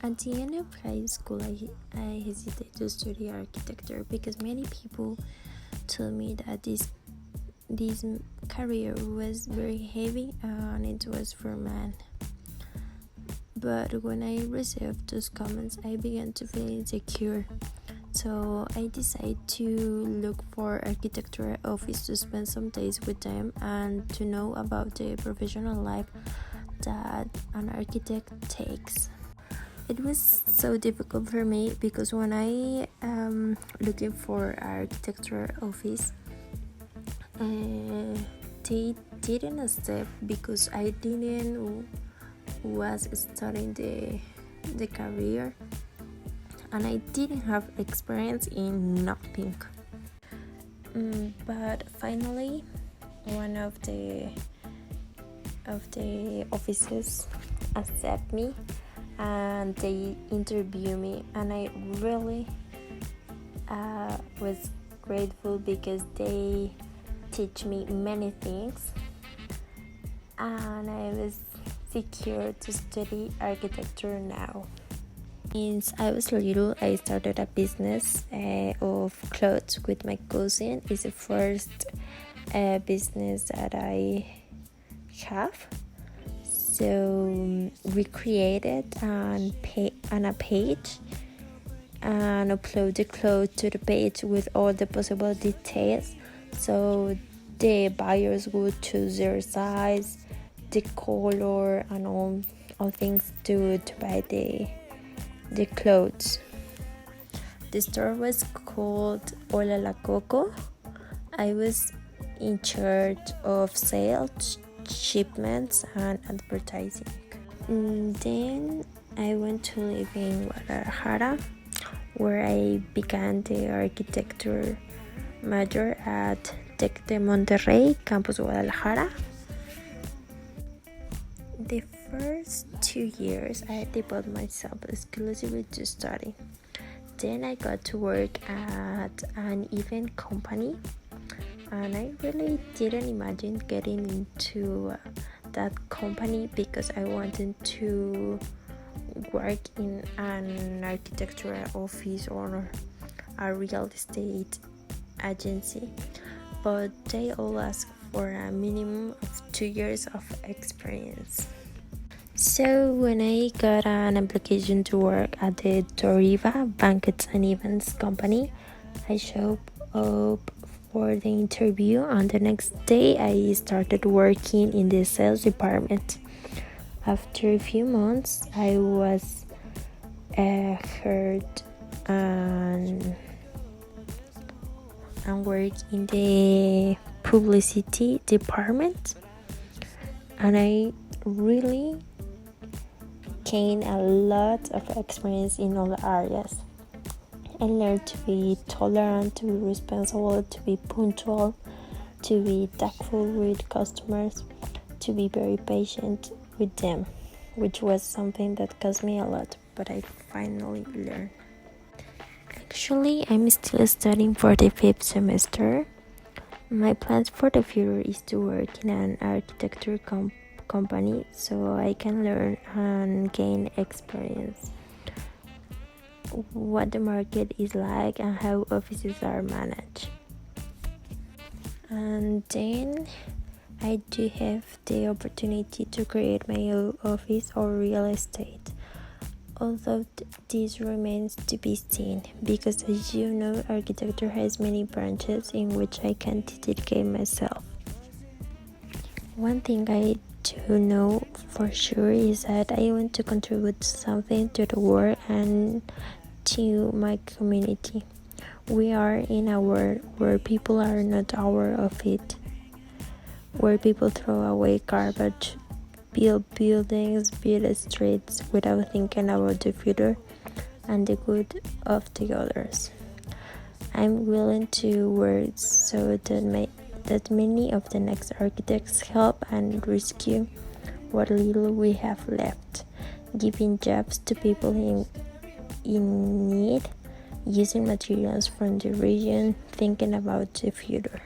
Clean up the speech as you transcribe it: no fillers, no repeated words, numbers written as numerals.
At the end of high school, I hesitated to study architecture because many people told me that this career was very heavy and it was for men. But when I received those comments, I began to feel insecure. So I decided to look for architecture office to spend some days with them and to know about the professional life that an architect takes. It was so difficult for me because when I looking for architecture office, they didn't accept because I didn't was studying the career and I didn't have experience in nothing. But finally, one of the offices accept me and they interview me, and I really was grateful because they teach me many things, and I was secure to study architecture now. Since I was little, I started a business of clothes with my cousin. It's the first business that I have. So we created a page and upload the clothes to the page with all the possible details. So the buyers would choose their size, the color, and all things to buy the clothes. The store was called Hola La Coco. I was in charge of sales, shipments, and advertising. Then I went to live in Guadalajara, where I began the architecture major at Tec de Monterrey, Campus Guadalajara. The first 2 years I devoted myself exclusively to study. Then I got to work at an event company, and I really didn't imagine getting into that company because I wanted to work in an architectural office or a real estate agency, but they all ask for a minimum of 2 years of experience. So when I got an application to work at the Toriva Banquets and Events company, I showed up for the interview, and the next day I started working in the sales department. After a few months, I was hired and worked in the publicity department, and I really gained a lot of experience in all areas. I learned to be tolerant, to be responsible, to be punctual, to be tactful with customers, to be very patient with them, which was something that cost me a lot, but I finally learned. Actually, I'm still studying for the 5th semester. My plans for the future is to work in an architecture company so I can learn and gain experience, what the market is like and how offices are managed. And then I do have the opportunity to create my own office or real estate, although this remains to be seen because, as you know, architecture has many branches in which I can dedicate myself. One thing I do know for sure is that I want to contribute something to the world and to my community. We are in a world where people are not aware of it, where people throw away garbage, build buildings, build streets without thinking about the future and the good of the others. I'm willing to work so that many of the next architects help and rescue what little we have left, giving jobs to people in need, using materials from the region, thinking about the future.